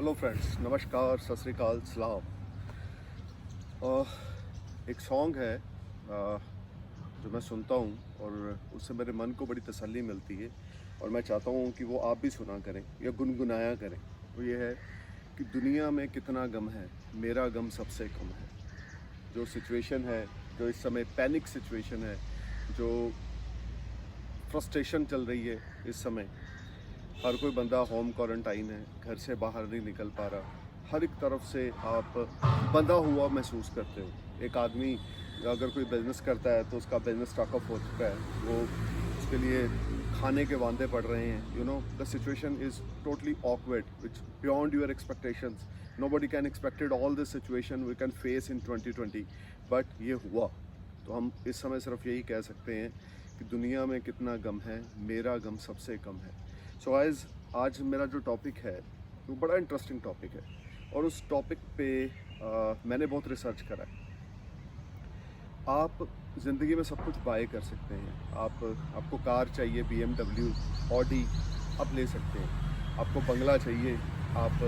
Hello friends, नमस्कार, सत श्री अकाल, सलाम। एक सॉन्ग है जो मैं सुनता हूँ और उससे मेरे मन को बड़ी तसल्ली मिलती है और मैं चाहता हूँ कि वो आप भी सुना करें या गुनगुनाया करें। वो ये है कि दुनिया में कितना गम है, मेरा गम सबसे कम है। जो सिचुएशन है, जो इस समय पैनिक सिचुएशन है, जो फ्रस्ट्रेशन चल रही है इस समय, हर कोई बंदा होम क्वारंटाइन है, घर से बाहर नहीं निकल पा रहा। हर एक तरफ से आप बंधा हुआ महसूस करते हो। एक आदमी अगर कोई बिज़नेस करता है तो उसका बिज़नेस स्टॉक अप हो चुका है, वो उसके लिए खाने के वांदे पड़ रहे हैं। The situation is totally awkward which beyond your expectations. Nobody can expected all this situation we can face in 2020, but ये हुआ। तो हम इस समय सिर्फ यही कह सकते हैं कि दुनिया में कितना गम है, मेरा गम सबसे कम है। सो आज मेरा जो टॉपिक है वो बड़ा इंटरेस्टिंग टॉपिक है और उस टॉपिक पे मैंने बहुत रिसर्च करा है। आप ज़िंदगी में सब कुछ बाय कर सकते हैं। आपको कार चाहिए, BMW, ऑडी, आप ले सकते हैं। आपको बंगला चाहिए, आप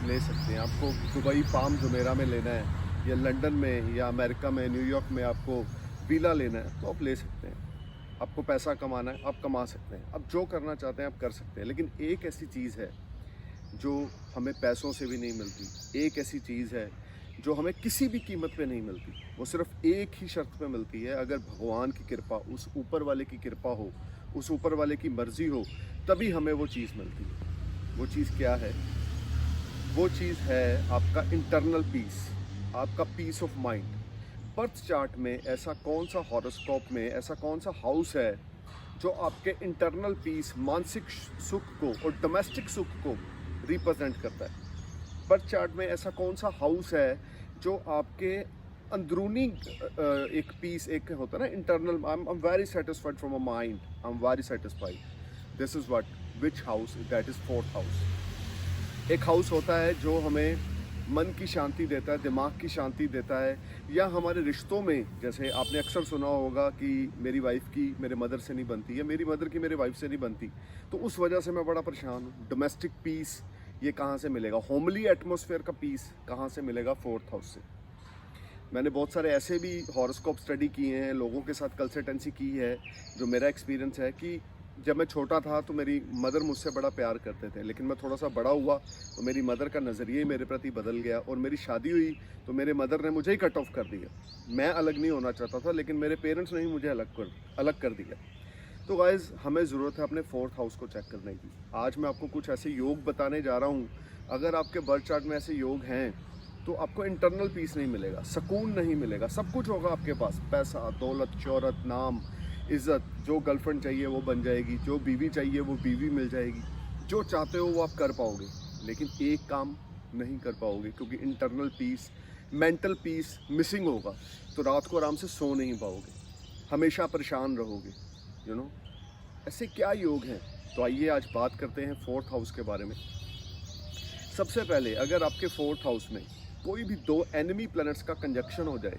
ले सकते हैं। आपको दुबई पाम जुमेरा में लेना है या लंदन में या अमेरिका में, न्यूयॉर्क में आपको विला लेना है तो आप ले सकते हैं। आपको पैसा कमाना है, आप कमा सकते हैं। आप जो करना चाहते हैं आप कर सकते हैं। लेकिन एक ऐसी चीज़ है जो हमें पैसों से भी नहीं मिलती। एक ऐसी चीज़ है जो हमें किसी भी कीमत पे नहीं मिलती। वो सिर्फ एक ही शर्त पे मिलती है, अगर भगवान की कृपा, उस ऊपर वाले की कृपा हो, उस ऊपर वाले की मर्ज़ी हो, तभी हमें वो चीज़ मिलती है। वो चीज़ क्या है? वो चीज़ है आपका इंटरनल पीस, आपका peace of mind. Birth chart में ऐसा कौन सा हॉरोस्कोप में ऐसा कौन सा हाउस है जो आपके इंटरनल पीस, मानसिक सुख को और डोमेस्टिक सुख को रिप्रेजेंट करता है? बर्थ चार्ट में ऐसा कौन सा हाउस है जो आपके अंदरूनी एक पीस, एक होता है ना internal, I am very satisfied from a mind, I am very satisfied, this is what, which house, that is fourth house. एक हाउस होता है जो हमें मन की शांति देता है, दिमाग की शांति देता है, या हमारे रिश्तों में, जैसे आपने अक्सर सुना होगा कि मेरी वाइफ की मेरे मदर से नहीं बनती या मेरी मदर की मेरे वाइफ से नहीं बनती, तो उस वजह से मैं बड़ा परेशान हूँ। डोमेस्टिक पीस ये कहाँ से मिलेगा? होमली एटमॉस्फेयर का पीस कहाँ से मिलेगा? फोर्थ हाउस से। मैंने बहुत सारे ऐसे भी हॉरोस्कोप स्टडी किए हैं, लोगों के साथ कंसल्टेंसी की है। जो मेरा एक्सपीरियंस है कि जब मैं छोटा था तो मेरी मदर मुझसे बड़ा प्यार करते थे, लेकिन मैं थोड़ा सा बड़ा हुआ तो मेरी मदर का नज़रिया ही मेरे प्रति बदल गया और मेरी शादी हुई तो मेरे मदर ने मुझे ही कट ऑफ कर दिया। मैं अलग नहीं होना चाहता था, लेकिन मेरे पेरेंट्स ने ही मुझे अलग कर दिया। तो गाइज़, हमें ज़रूरत है अपने फोर्थ हाउस को चेक करने की। आज मैं आपको कुछ ऐसे योग बताने जा रहा हूँ। अगर आपके बर्थ चार्ट में ऐसे योग हैं तो आपको इंटरनल पीस नहीं मिलेगा, सुकून नहीं मिलेगा। सब कुछ होगा आपके पास, पैसा, दौलत, शोहरत, नाम, इज़्ज़त। जो गर्लफ्रेंड चाहिए वो बन जाएगी, जो बीवी चाहिए वो बीवी मिल जाएगी, जो चाहते हो वो आप कर पाओगे। लेकिन एक काम नहीं कर पाओगे क्योंकि internal peace, mental peace missing होगा। तो रात को आराम से सो नहीं पाओगे, हमेशा परेशान रहोगे। यू नो ऐसे क्या योग हैं? तो आइए आज बात करते हैं फोर्थ हाउस के बारे में। सबसे पहले, अगर आपके फोर्थ हाउस में कोई भी दो एनिमी प्लैनेट्स का कंजक्शन हो जाए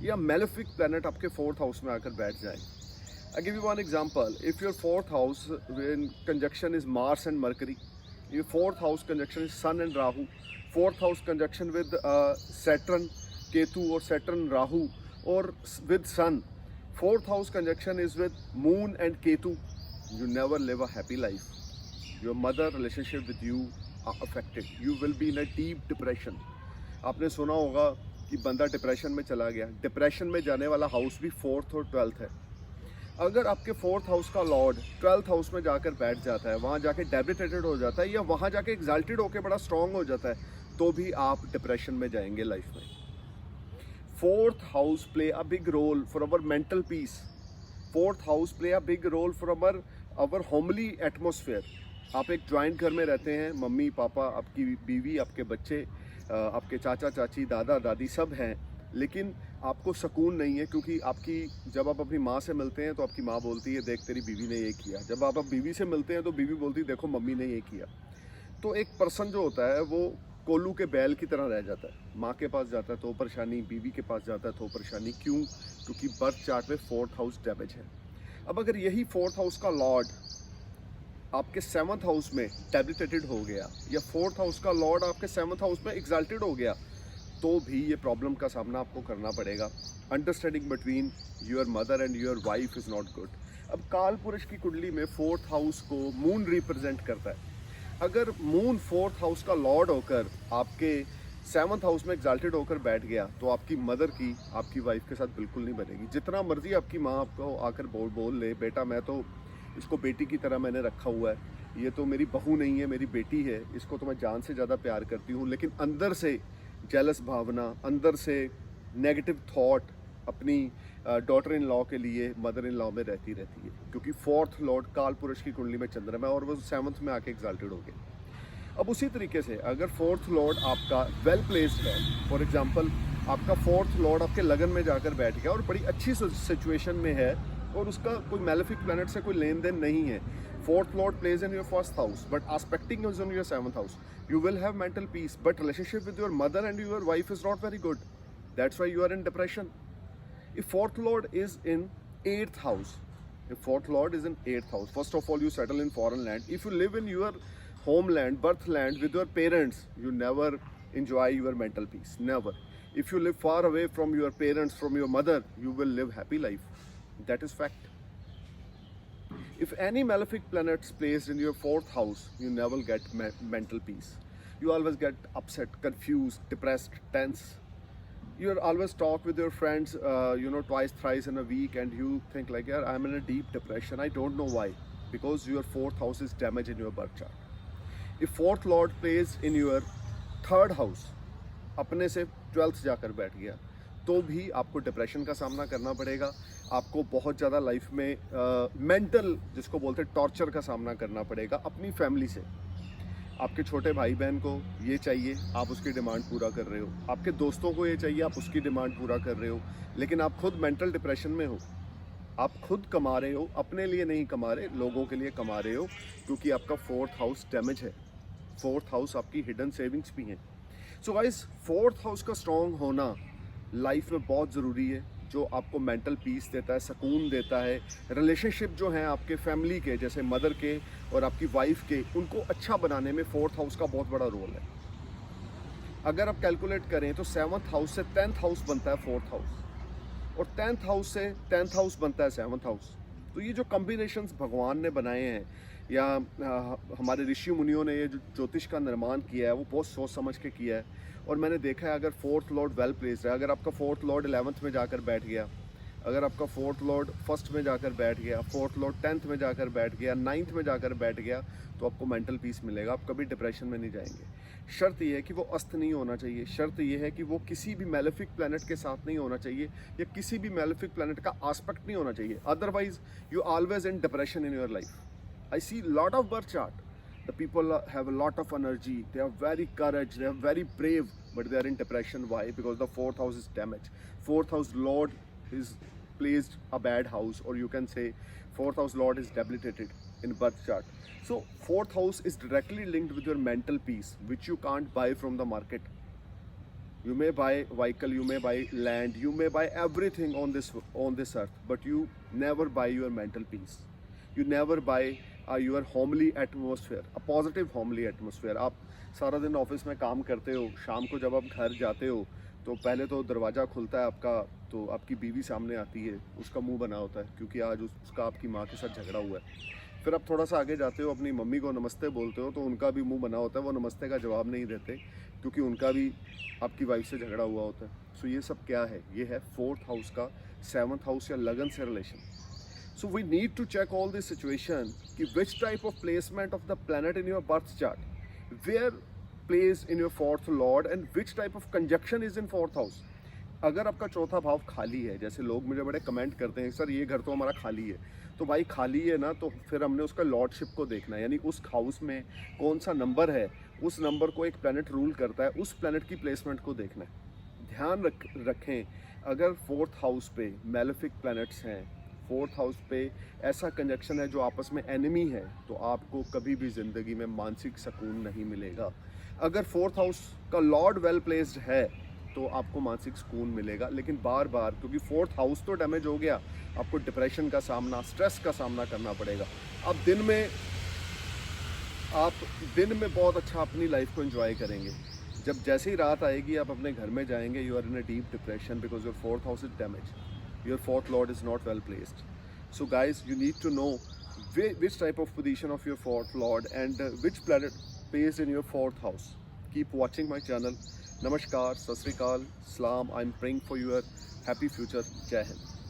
या मेलेफिक प्लैनेट आपके फोर्थ हाउस में आकर बैठ जाए। I give you one example. If your fourth house when conjunction is Mars and Mercury, your fourth house conjunction is sun and Rahu, fourth house conjunction with Saturn, Ketu, और Saturn Rahu, और with sun, fourth house conjunction is with moon and Ketu, you never live a happy life. Your mother relationship with you are affected. You will be in a deep depression. आपने सुना होगा कि बंदा depression में चला गया। Depression में जाने वाला हाउस भी फोर्थ और ट्वेल्थ है। अगर आपके फोर्थ हाउस का लॉर्ड ट्वेल्थ हाउस में जाकर बैठ जाता है, वहाँ जाके डेबिटेटेड हो जाता है या वहाँ जाके एग्जाल्टेड होकर बड़ा स्ट्रांग हो जाता है, तो भी आप डिप्रेशन में जाएंगे लाइफ में। Fourth house play a big role for our mental peace. Fourth house play a big role for our homely atmosphere. आप एक जॉइंट घर में रहते हैं, मम्मी पापा, आपकी बीवी, आपके बच्चे, आपके चाचा चाची, दादा दादी सब हैं, लेकिन आपको सुकून नहीं है क्योंकि जब आप अपनी माँ से मिलते हैं तो आपकी माँ बोलती है देख तेरी बीवी ने ये किया। जब आप बीवी से मिलते हैं तो बीवी बोलती है देखो मम्मी ने ये किया। तो एक पर्सन जो होता है वो कोल्लू के बैल की तरह रह जाता है। माँ के पास जाता है तो परेशानी, बीवी के पास जाता है तो परेशानी। क्यों? क्योंकि बर्थ चार्ट में फोर्थ हाउस डैमेज है। अब अगर यही फोर्थ हाउस का लॉर्ड आपके 7th हाउस में डेबिलिटेटेड हो गया, या 4th हाउस का लॉर्ड आपके 7th हाउस में एग्जाल्टेड हो गया, तो भी ये प्रॉब्लम का सामना आपको करना पड़ेगा। Understanding between your mother and your wife is not good. अब काल पुरुष की कुंडली में 4th हाउस को मून रिप्रेजेंट करता है। अगर मून 4th हाउस का लॉर्ड होकर आपके 7th हाउस में एग्जाल्टेड होकर बैठ गया, तो आपकी मदर की आपकी वाइफ के साथ बिल्कुल नहीं बनेगी। जितना मर्जी आपकी माँ आपको आकर बोल ले, बेटा मैं तो इसको बेटी की तरह मैंने रखा हुआ है, ये तो मेरी बहू नहीं है, मेरी बेटी है, इसको तो मैं जान से ज़्यादा प्यार करती हूँ, लेकिन अंदर से जेलस भावना, अंदर से नेगेटिव थॉट अपनी डॉटर इन लॉ के लिए मदर इन लॉ में रहती है, क्योंकि 4th लॉर्ड काल पुरुष की कुंडली में चंद्रमा है और वो 7th में आके एग्जाल्टेड हो गए। अब उसी तरीके से अगर 4th लॉर्ड आपका वेल प्लेस्ड है, फॉर एग्जांपल आपका 4th लॉर्ड आपके लगन में जाकर बैठ गया और बड़ी अच्छी सिचुएशन में है और उसका कोई मैलेफिक प्लैनेट से कोई लेन देन नहीं है, 4th lord plays in your 1st house but aspecting is on your 7th house, you will have mental peace, but relationship with your mother and your wife is not very good. That's why you are in depression. If 4th lord is in 8th house, if 4th lord is in 8th house, first of all you settle in foreign land. If you live in your homeland, birth land with your parents, you never enjoy your mental peace, never. If you live far away from your parents, from your mother, you will live happy life. That is fact. If any malefic planets placed in your 4th house, you never get mental peace. You always get upset, confused, depressed, tense. You always talk with your friends, twice, thrice in a week, and you think like, yeah, I'm in a deep depression. I don't know why. Because your 4th house is damaged in your birth chart. If 4th lord plays in your 3rd house, अपने से 12th जाकर बैठ गया, तो भी आपको depression का सामना करना पड़ेगा। आपको बहुत ज़्यादा लाइफ में मेंटल जिसको बोलते हैं टॉर्चर का सामना करना पड़ेगा अपनी फैमिली से। आपके छोटे भाई बहन को ये चाहिए, आप उसकी डिमांड पूरा कर रहे हो, आपके दोस्तों को ये चाहिए, आप उसकी डिमांड पूरा कर रहे हो, लेकिन आप खुद मेंटल डिप्रेशन में हो। आप खुद कमा रहे हो, अपने लिए नहीं कमा रहे, लोगों के लिए कमा रहे हो, क्योंकि आपका 4th हाउस डैमेज है। 4th हाउस आपकी हिडन सेविंग्स भी हैं। सो गाइस, 4th हाउस का स्ट्रॉन्ग होना लाइफ में बहुत ज़रूरी है, जो आपको मेंटल पीस देता है, सुकून देता है। रिलेशनशिप जो हैं आपके फैमिली के, जैसे मदर के और आपकी वाइफ के, उनको अच्छा बनाने में 4th हाउस का बहुत बड़ा रोल है। अगर आप कैलकुलेट करें तो 7th हाउस से 10th हाउस बनता है 4th हाउस, और 10th हाउस से 10th हाउस बनता है 7th हाउस। तो ये जो कॉम्बिनेशंस भगवान ने बनाए हैं, या हमारे ऋषि मुनियों ने ये जो ज्योतिष का निर्माण किया है, वो बहुत सोच समझ के किया है। और मैंने देखा है, अगर 4th लॉर्ड वेल प्लेस्ड है, अगर आपका 4th लॉर्ड 11th में जाकर बैठ गया, अगर आपका 4th लॉर्ड 1st में जाकर बैठ गया, 4th लॉर्ड 10th में जाकर बैठ गया, 9th में जाकर बैठ गया, तो आपको मेंटल पीस मिलेगा, आप कभी डिप्रेशन में नहीं जाएंगे। शर्त यह है कि वो अस्त नहीं होना चाहिए, शर्त यह है कि वो किसी भी मेलेफिक प्लैनेट के साथ नहीं होना चाहिए, या किसी भी मेलेफिक प्लैनेट का आस्पेक्ट नहीं होना चाहिए। Otherwise you always in depression in your life. I see lot of birth chart. The people have a lot of energy. They are very courage. They are very brave, but they are in depression. Why? Because the 4th house is damaged. 4th house lord is placed a bad house, or you can say 4th house lord is debilitated in birth chart. So 4th house is directly linked with your mental peace, which you can't buy from the market. You may buy vehicle, you may buy land, you may buy everything on this earth, but you never buy your mental peace. You never buy your homely atmosphere, a positive homely atmosphere. आप सारा दिन office में काम करते हो, शाम को जब आप घर जाते हो तो पहले तो दरवाज़ा खुलता है आपका, तो आपकी बीवी सामने आती है, उसका मुंह बना होता है क्योंकि आज उसका आपकी माँ के साथ झगड़ा हुआ है। फिर आप थोड़ा सा आगे जाते हो, अपनी मम्मी को नमस्ते बोलते हो, तो उनका भी मुंह बना होता है, वो नमस्ते का जवाब नहीं देते क्योंकि उनका भी आपकी वाइफ से झगड़ा हुआ होता है। सो ये सब क्या है? ये है 4th हाउस का 7th हाउस या लगन से relation. So we need to check all this situation कि which type of placement of the planet in your birth chart, where plays in your 4th lord and which type of conjunction is in 4th house. अगर आपका चौथा भाव खाली है, जैसे लोग मुझे बड़े कमेंट करते हैं, सर ये घर तो हमारा खाली है, तो भाई खाली है ना, तो फिर हमने उसका लॉर्डशिप को देखना है, यानी उस हाउस में कौन सा नंबर है, उस नंबर को एक प्लैनेट रूल करता है, उस प्लैनेट की प्लेसमेंट को देखना है। ध्यान रखें, अगर 4th हाउस पे मेलेफिक प्लैनेट्स हैं, 4th हाउस पे ऐसा कंजक्शन है जो आपस में एनिमी है, तो आपको कभी भी ज़िंदगी में मानसिक सुकून नहीं मिलेगा। अगर 4th हाउस का लॉर्ड वेल प्लेस्ड है तो आपको मानसिक सुकून मिलेगा, लेकिन बार बार, क्योंकि 4th हाउस तो डैमेज हो गया, आपको डिप्रेशन का सामना, स्ट्रेस का सामना करना पड़ेगा। आप दिन में आप दिन में बहुत अच्छा अपनी लाइफ को एंजॉय करेंगे। जब जैसे ही रात आएगी आप अपने घर में जाएंगे, you are in a deep depression because your fourth house is damage, your fourth lord is not well placed. So guys, you need to know which type of position of your fourth lord and which planet based in your fourth house. Keep watching my channel. Namaskar, Sat Sri Akal, Salam. I'm praying for your happy future. Jai Hind.